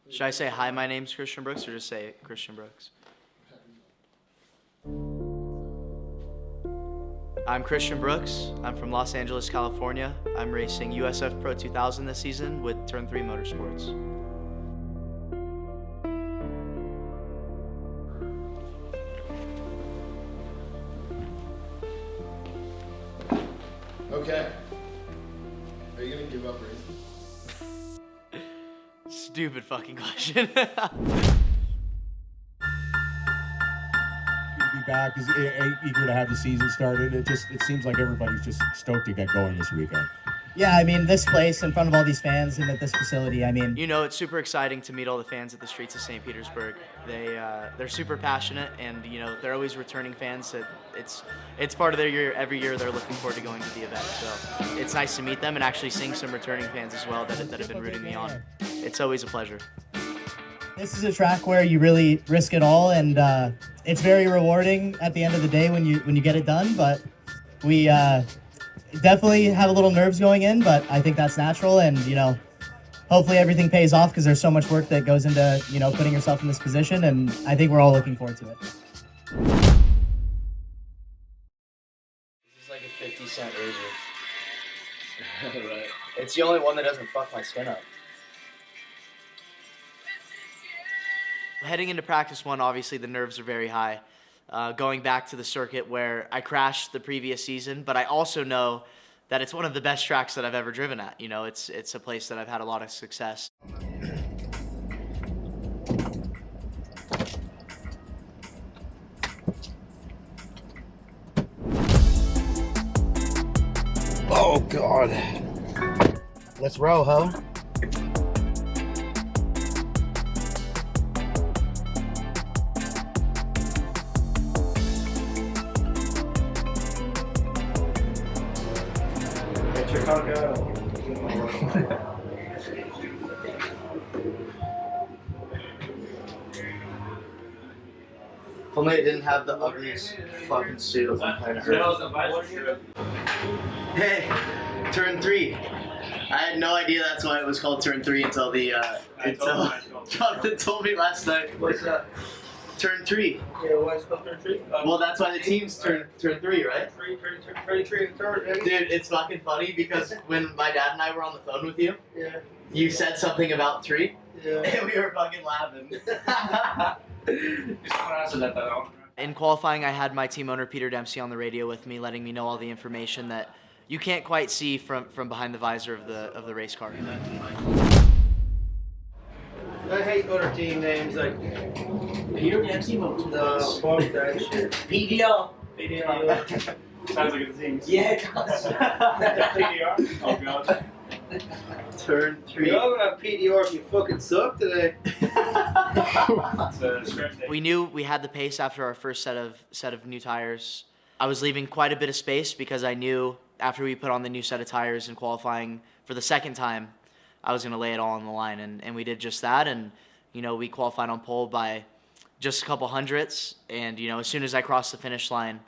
Should I say, hi, my name's Christian Brooks, or just say Christian Brooks? I'm Christian Brooks. I'm from Los Angeles, California. I'm racing USF Pro 2000 this season with Turn 3 Motorsports. Okay. Are you gonna give up racing? Stupid fucking question. To be back, is eager to have the season started. It seems like everybody's just stoked to get going this weekend. Yeah, I mean, this place in front of all these fans and at this facility, I mean... You know, it's super exciting to meet all the fans at the streets of St. Petersburg. They're super passionate, and, you know, they're always returning fans. It's part of their year. Every year they're looking forward to going to the event. So it's nice to meet them and actually seeing some returning fans as well that have been rooting me on. It's always a pleasure. This is a track where you really risk it all, and it's very rewarding at the end of the day when you get it done, but we... definitely have a little nerves going in, but I think that's natural, and you know, hopefully everything pays off because there's so much work that goes into, you know, putting yourself in this position, and I think we're all looking forward to it. This is like a 50-cent razor. Right. It's the only one that doesn't fuck my skin up. Heading into practice one, obviously the nerves are very high. Going back to the circuit where I crashed the previous season, but I also know that it's one of the best tracks that I've ever driven at. You know, it's a place that I've had a lot of success. Oh, God. Let's roll, ho. Chicago. If only I didn't have the ugliest fucking suit. Hey, turn 3. I had no idea that's why it was called turn 3 until Jonathan told me last night. What's that? Turn 3. Yeah, why it's called turn 3? Well, that's why the team's turn 3, right? Turn. Dude, it's fucking funny because when my dad and I were on the phone with you, Yeah. you said something about 3, Yeah. and we were fucking laughing. In qualifying, I had my team owner Peter Dempsey on the radio with me, letting me know all the information that you can't quite see from behind the visor of the race car. I hate other team names like Peter Dempsey Motorsports. the fuck that shit. PDR. Sounds like a team. Yeah, it does. PDR? Oh, God. Turn 3. You're all gonna have PDR if you fucking suck today. We knew we had the pace after our first set of new tires. I was leaving quite a bit of space because I knew after we put on the new set of tires in qualifying for the second time, I was going to lay it all on the line, and we did just that. And you know, we qualified on pole by just a couple hundredths, and you know, as soon as I crossed the finish line,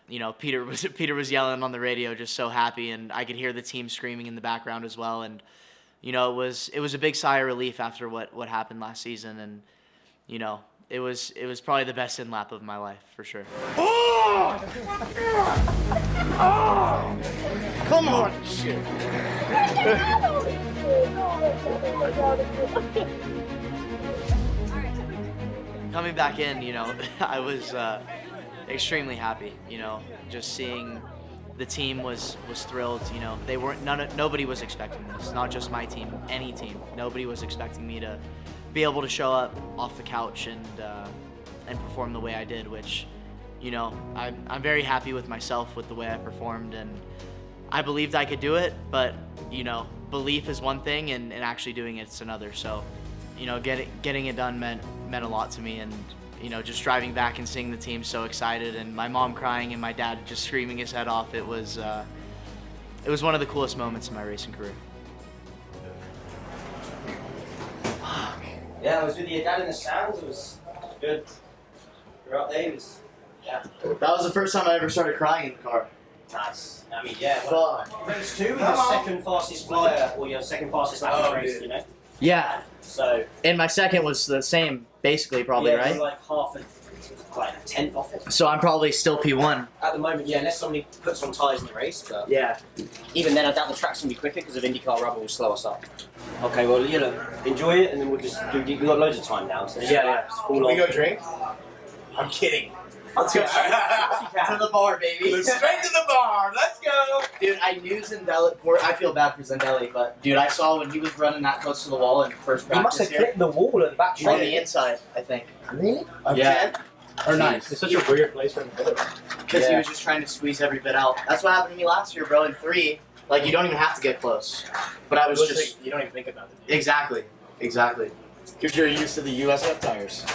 you know, Peter was yelling on the radio, just so happy, and I could hear the team screaming in the background as well. And you know, it was a big sigh of relief after what happened last season, and you know, it was probably the best in lap of my life for sure. Oh! Oh! Come on, shit. Coming back in, you know, I was extremely happy. You know, just seeing the team was thrilled. You know, nobody was expecting this. Not just my team, any team. Nobody was expecting me to be able to show up off the couch and perform the way I did, which, you know, I'm very happy with myself with the way I performed, and I believed I could do it, but you know, belief is one thing and actually doing it's another. So, you know, getting it done meant a lot to me, and you know, just driving back and seeing the team so excited, and my mom crying and my dad just screaming his head off, it was one of the coolest moments in my racing career. Yeah, I was with your dad in the stands. It was good. Throughout there, it was, yeah. That was the first time I ever started crying in the car. Nice. I mean, yeah. Well, race 2 was your second fastest flyer, or your second fastest lap in the race, you know? Yeah. So And my second was the same, basically, probably, yeah, right? you're like like a tenth off it. So I'm probably still P1. At the moment, yeah, unless somebody puts on tyres in the race, but Yeah. even then I doubt the track's gonna be quicker because of IndyCar rubber will slow us up. Okay, well, you know, enjoy it, and then we'll just do. We've got loads of time now, so just Yeah, relax, yeah. cool Can we off. go drink? I'm kidding. Let's go. To the bar, baby. Straight to the bar. Let's go. Dude, I knew Zendelli. I feel bad for Zendelli, but dude, I saw when he was running that close to the wall in first He must practice have here. clipped the wall at the back. On the inside, I think. Really? Yeah. 10 or 9? It's such a weird place for him to live. Because he was just trying to squeeze every bit out. That's what happened to me last year, bro. In 3, like you don't even have to get close. But I was just You don't even think about it. exactly. Because you're used to the USF tires.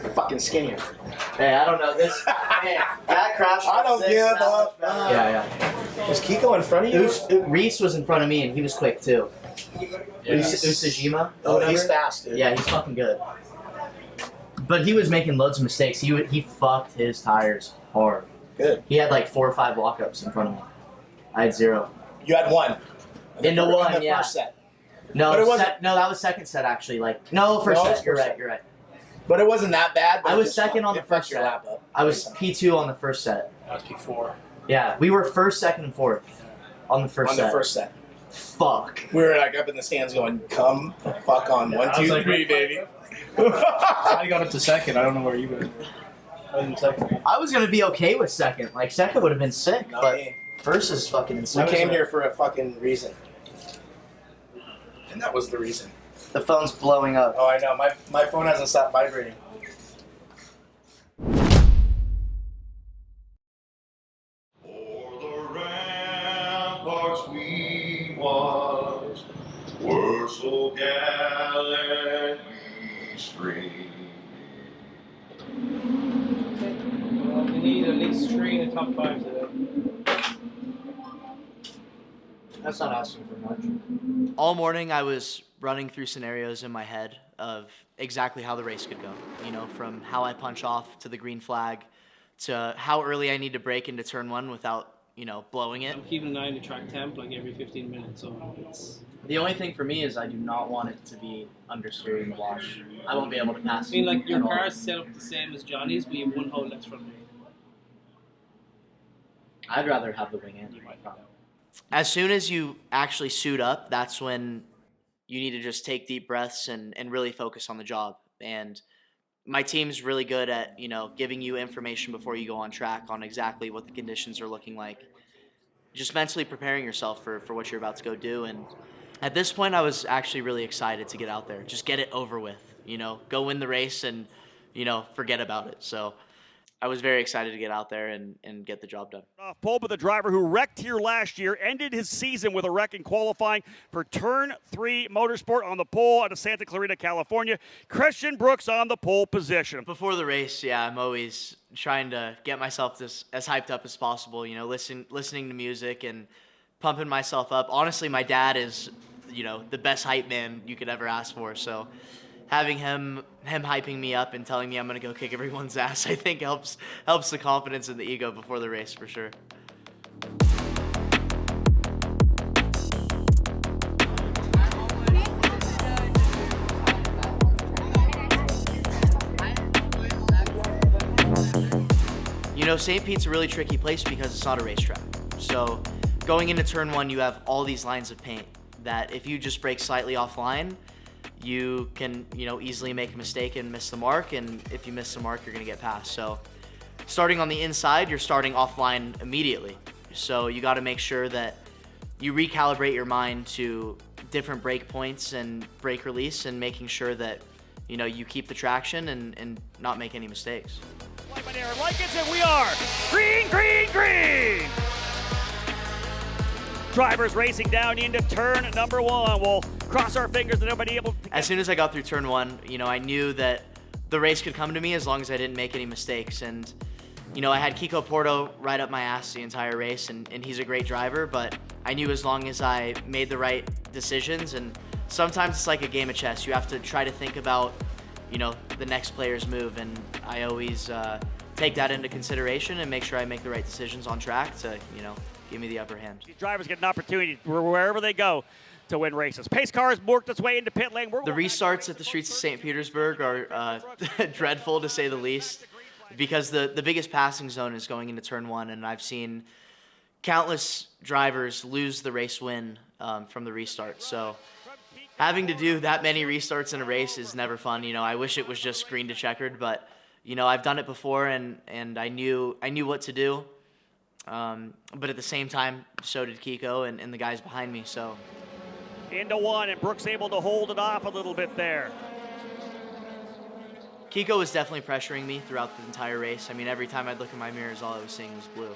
They're fucking skinnier. Hey, I don't know this. Hey, that crash. I don't was give that a much better. Yeah. Was Kiko in front of you? Reese was in front of me and he was quick too. Usajima. Oh, he's fast, dude. Yeah, he's fucking good. But he was making loads of mistakes. He fucked his tires hard. Good. He had like 4 or 5 walk-ups in front of me. I had 0. You had 1. Into in one, the yeah. first set. No, But it wasn't- no, that was second set actually. Like no, first No, it set. was You're first right. set. You're right. But it wasn't that bad. But I it was just second on the it fucked first your set. lap up. I was P2 on the first set. That was P4. Yeah, we were first, second, and fourth on the first on set. the first set. Fuck. We were like up in the stands going, "Come the fuck on, Yeah, 1, I was 2, like, 3, baby." I got up to second. I don't know where you guys were. I was in second. I was gonna be okay with second. Like second would have been sick, Not but me. first is fucking We insane. came here for a fucking reason, and that was the reason. The phone's blowing up. Oh, I know. My phone hasn't stopped vibrating. For the ramparts we watched were so gallantly streamed. Well, we need at least 3 in the top 5 today. That's not asking for much. All morning I was running through scenarios in my head of exactly how the race could go. You know, from how I punch off to the green flag to how early I need to break into turn 1 without, you know, blowing it. I'm keeping an eye on the track temp like every 15 minutes, so it's... The only thing for me is I do not want it to be understeer in the wash. I won't be able to pass. I mean, like, your at all. car's set up the same as Johnny's, but you have 1 hole less from me. I'd rather have the wing in. You might find out. As soon as you actually suit up, that's when you need to just take deep breaths and really focus on the job. And my team's really good at, you know, giving you information before you go on track on exactly what the conditions are looking like. Just mentally preparing yourself for what you're about to go do. And at this point, I was actually really excited to get out there. Just get it over with, you know, go win the race and, you know, forget about it. So I was very excited to get out there and get the job done. Off pole, but the driver who wrecked here last year ended his season with a wreck in qualifying for Turn 3 Motorsport on the pole out of Santa Clarita, California. Christian Brooks on the pole position. Before the race, yeah, I'm always trying to get myself as hyped up as possible, you know, listening to music and pumping myself up. Honestly, my dad is, you know, the best hype man you could ever ask for, so having him hyping me up and telling me I'm going to go kick everyone's ass, I think helps the confidence and the ego before the race for sure. You know, St. Pete's a really tricky place because it's not a racetrack. So going into turn 1, you have all these lines of paint that if you just break slightly offline, you can, you know, easily make a mistake and miss the mark, and if you miss the mark, you're gonna get past. So starting on the inside, you're starting offline immediately. So you gotta make sure that you recalibrate your mind to different break points and break release and making sure that, you know, you keep the traction and not make any mistakes. Like it, and we are green, green, green. Drivers racing down into turn number 1. We'll cross our fingers that nobody able to. As soon as I got through turn 1, you know, I knew that the race could come to me as long as I didn't make any mistakes. And, you know, I had Kiko Porto right up my ass the entire race, and he's a great driver, but I knew as long as I made the right decisions, and sometimes it's like a game of chess. You have to try to think about, you know, the next player's move, and I always take that into consideration and make sure I make the right decisions on track to, you know, give me the upper hand. These drivers get an opportunity wherever they go to win races. Pace car has worked its way into pit lane. The restarts at the streets of St. Petersburg are dreadful, to say the least, because the biggest passing zone is going into turn 1, and I've seen countless drivers lose the race win from the restart. So having to do that many restarts in a race is never fun. I wish it was just green to checkered, but I've done it before, and I knew what to do. But at the same time, so did Kiko and the guys behind me. So into 1, and Brooks able to hold it off a little bit there. Kiko was definitely pressuring me throughout the entire race. I mean, every time I'd look in my mirrors, all I was seeing was blue.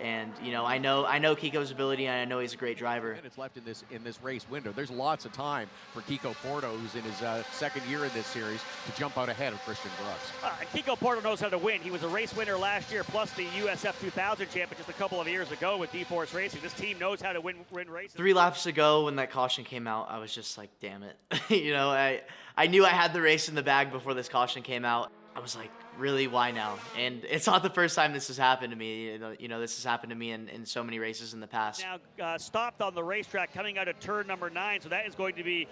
And I know Kiko's ability, and I know he's a great driver. Minutes left in this race window. There's lots of time for Kiko Porto, who's in his second year in this series, to jump out ahead of Christian Brooks. Kiko Porto knows how to win. He was a race winner last year, plus the USF 2000 champion just a couple of years ago with D-Force Racing. This team knows how to win races. 3 laps ago, when that caution came out, I was just like, damn it. I knew I had the race in the bag before this caution came out. I was like, really, why now? And it's not the first time this has happened to me. This has happened to me in so many races in the past. Now stopped on the racetrack coming out of turn number 9, so that is going to be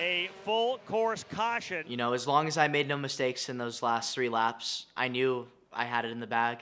a full course caution. As long as I made no mistakes in those last 3 laps, I knew I had it in the bag.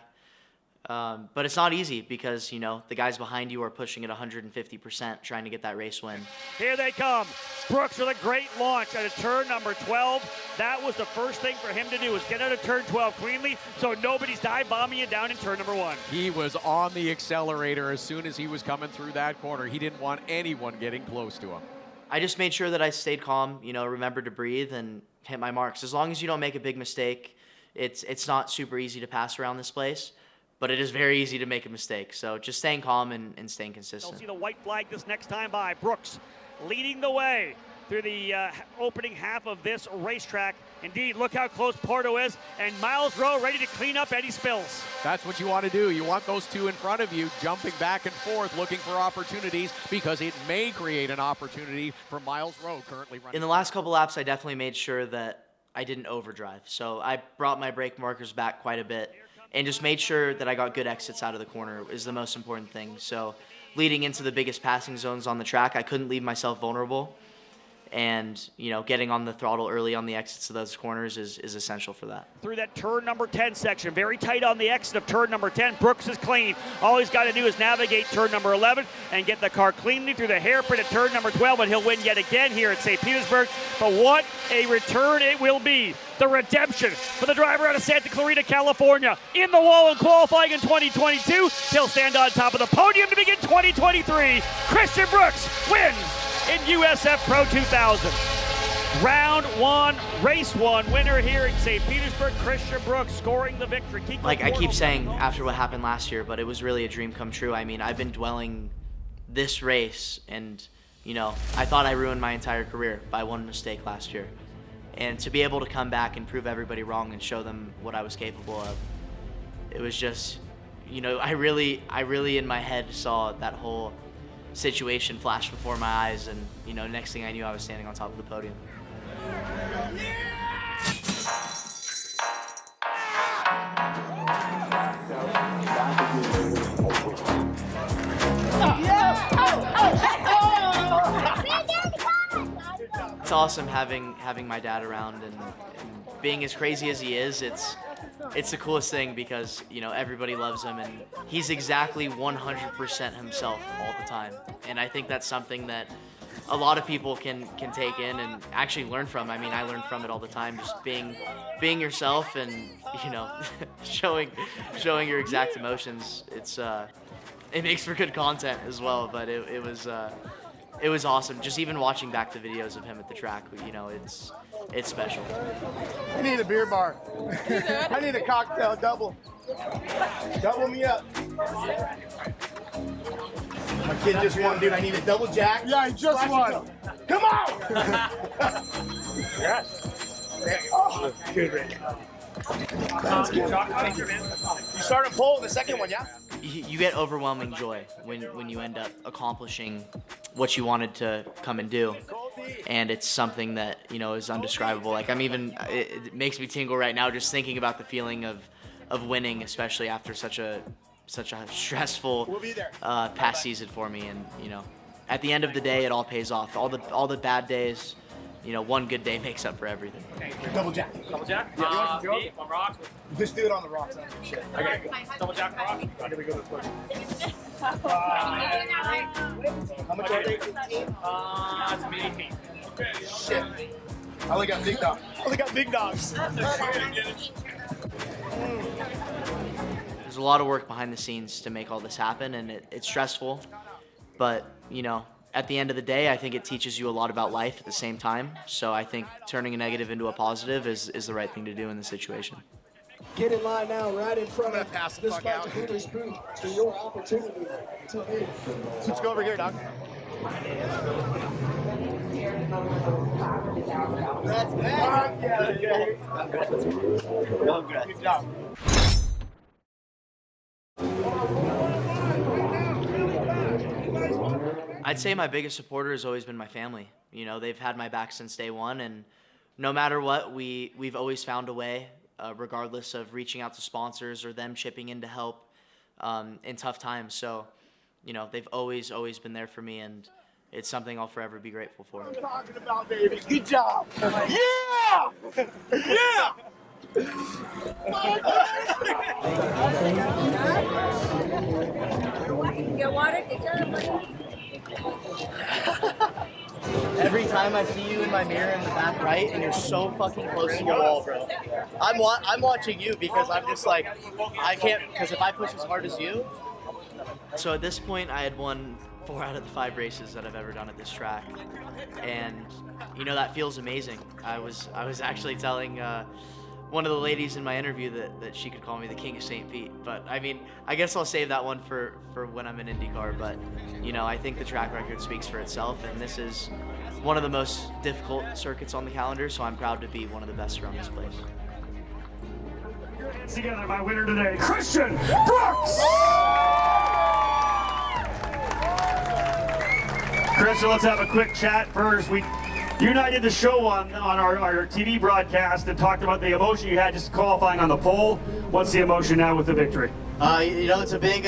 But it's not easy because, the guys behind you are pushing at 150% trying to get that race win. Here they come. Brooks with a great launch out of turn number 12. That was the first thing for him to do, was get out of turn 12 cleanly so nobody's dive bombing you down in turn number 1. He was on the accelerator as soon as he was coming through that corner. He didn't want anyone getting close to him. I just made sure that I stayed calm, remembered to breathe and hit my marks. As long as you don't make a big mistake, it's not super easy to pass around this place. But it is very easy to make a mistake. So just staying calm and staying consistent. You'll see the white flag this next time by. Brooks leading the way through the opening half of this racetrack. Indeed, look how close Porto is. And Miles Rowe ready to clean up any spills. That's what you want to do. You want those two in front of you, jumping back and forth, looking for opportunities, because it may create an opportunity for Miles Rowe, currently running. In the last couple laps, I definitely made sure that I didn't overdrive. So I brought my brake markers back quite a bit. And just made sure that I got good exits out of the corner is the most important thing. So leading into the biggest passing zones on the track, I couldn't leave myself vulnerable. And, getting on the throttle early on the exits of those corners is essential for that. Through that turn number 10 section, very tight on the exit of turn number 10. Brooks is clean. All he's got to do is navigate turn number 11 and get the car cleanly through the hairpin at turn number 12, and he'll win yet again here at St. Petersburg. But what a return it will be. The redemption for the driver out of Santa Clarita, California. In the wall in qualifying in 2022. He'll stand on top of the podium to begin 2023. Christian Brooks wins in USF Pro 2000. Round 1, race 1 winner here in St. Petersburg. Christian Brooks scoring the victory. I keep saying after what happened last year, but it was really a dream come true. I mean, I've been dwelling this race, and I thought I ruined my entire career by one mistake last year. And to be able to come back and prove everybody wrong and show them what I was capable of, it was just, I really in my head saw that whole situation flash before my eyes, and next thing I knew, I was standing on top of the podium. It's awesome having my dad around and being as crazy as he is. It's the coolest thing because everybody loves him, and he's exactly 100% himself all the time. And I think that's something that a lot of people can take in and actually learn from. I mean, I learn from it all the time, just being yourself and showing your exact emotions. It makes for good content as well. But it was awesome. Just even watching back the videos of him at the track, it's special. I need a beer bar. I need a cocktail double. Double me up. My kid just won, dude. I need a double jack. Yeah, he just won. Come on! Yes. Oh, good, Rick. That's good. You start on pole in the second one, yeah? You get overwhelming joy when you end up accomplishing what you wanted to come and do, and it's something that is undescribable. It makes me tingle right now just thinking about the feeling of winning, especially after such a stressful past season for me, and at the end of the day, it all pays off. All the bad days, you know, one good day makes up for everything. Double jack. Double jack? Yeah, you want Me, on rocks. Just do it on the rocks. Shit. Okay, double jack on the rocks. I gotta go to the push. How much are they? 15? It's me 18. Shit. I only got big dogs. There's a lot of work behind the scenes to make all this happen, and it's stressful. But, you know, at the end of the day, I think it teaches you a lot about life at the same time. So I think turning a negative into a positive is the right thing to do in this situation. Get in line now, right in front of pass the this fuck out. spectator's booth. So your opportunity to lead. Let's go over here, Doc. That's good job. I'd say my biggest supporter has always been my family. You know, they've had my back since day one, and no matter what, we've always found a way, regardless of reaching out to sponsors or them chipping in to help in tough times. So, you know, they've always been there for me, and it's something I'll forever be grateful for. What are you talking about, baby? Good job. Yeah! Yeah! Get water, get your Every time I see you in my mirror in the back right, and you're so fucking close to your wall, bro. I'm watching you because I'm just like, I can't, because if I push as hard as you. So at this point, I had won 4 out of the 5 races that I've ever done at this track, and you know, that feels amazing. I was actually telling one of the ladies in my interview that she could call me the King of St. Pete, but I mean, I guess I'll save that one for when I'm in IndyCar. But you know, I think the track record speaks for itself, and this is one of the most difficult circuits on the calendar, so I'm proud to be one of the best around this place. Together, my winner today, Christian Brooks! Christian, let's have a quick chat first. You and I did the show on our TV broadcast and talked about the emotion you had just qualifying on the pole. What's the emotion now with the victory? You know, it's a big,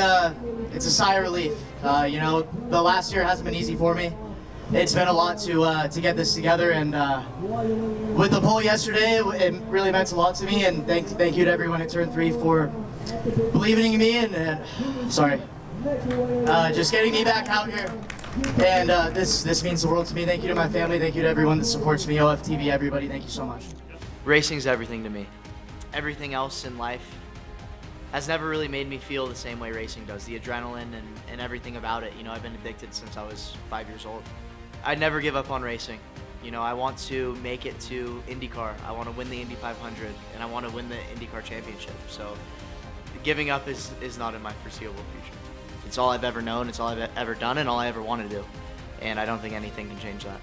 it's a sigh of relief. You know, the last year hasn't been easy for me. It's been a lot to get this together, and with the pole yesterday, it really meant a lot to me. And thank you to everyone at Turn 3 for believing in me and sorry, just getting me back out here. And this means the world to me. Thank you to my family. Thank you to everyone that supports me, OFTV, everybody. Thank you so much. Racing's everything to me. Everything else in life has never really made me feel the same way racing does. The adrenaline and everything about it. You know, I've been addicted since I was 5 years old. I'd never give up on racing. You know, I want to make it to IndyCar. I want to win the Indy 500, and I want to win the IndyCar Championship. So giving up is not in my foreseeable future. It's all I've ever known, it's all I've ever done, and all I ever want to do. And I don't think anything can change that.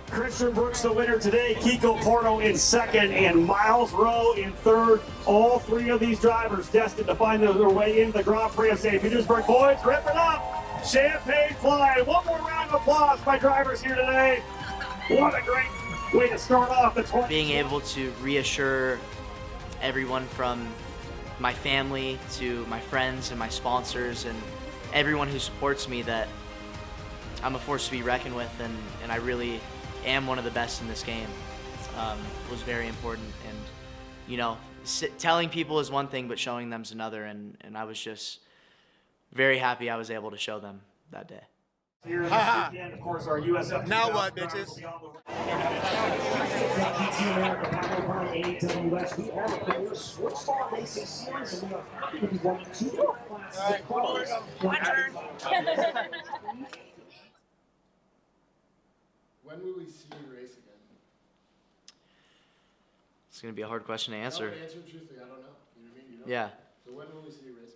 Christian Brooks, the winner today. Kiko Porto in second, and Miles Rowe in third. All 3 of these drivers destined to find their way into the Grand Prix of St. Petersburg. Boys, rip it up! Champagne flying. One more round of applause, my drivers here today. What a great way to start off the 20. Being able to reassure everyone from my family to my friends and my sponsors and everyone who supports me that I'm a force to be reckoned with, and I really am one of the best in this game was very important. And you know, telling people is one thing, but showing them's another, and I was just very happy I was able to show them that day. Here this weekend, of course, our USF. Now what, bitches? When will we see you race again? It's gonna be a hard question to answer. No, answer truthfully, I don't know. You know what I mean? You don't Yeah. So when will we see you racing?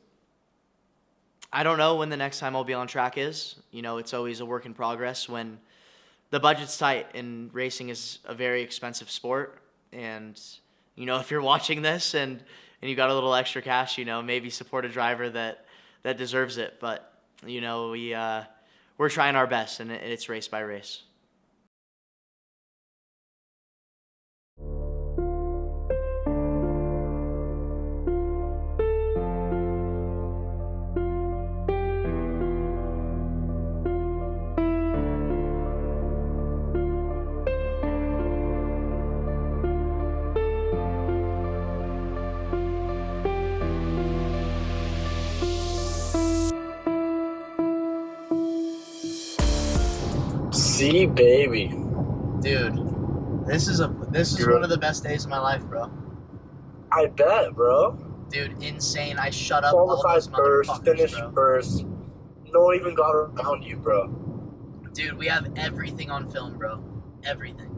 I don't know when the next time I'll be on track is. You know, it's always a work in progress when the budget's tight, and racing is a very expensive sport. And, you know, if you're watching this and you got a little extra cash, you know, maybe support a driver that deserves it. But, you know, we're trying our best, and it's race by race. See, baby. Dude, this is one of the best days of my life, bro. I bet, bro. Dude, insane. I shut up all those Qualified first, motherfuckers, finished bro. first. No one even got around you, bro. Dude, we have everything on film, bro. Everything.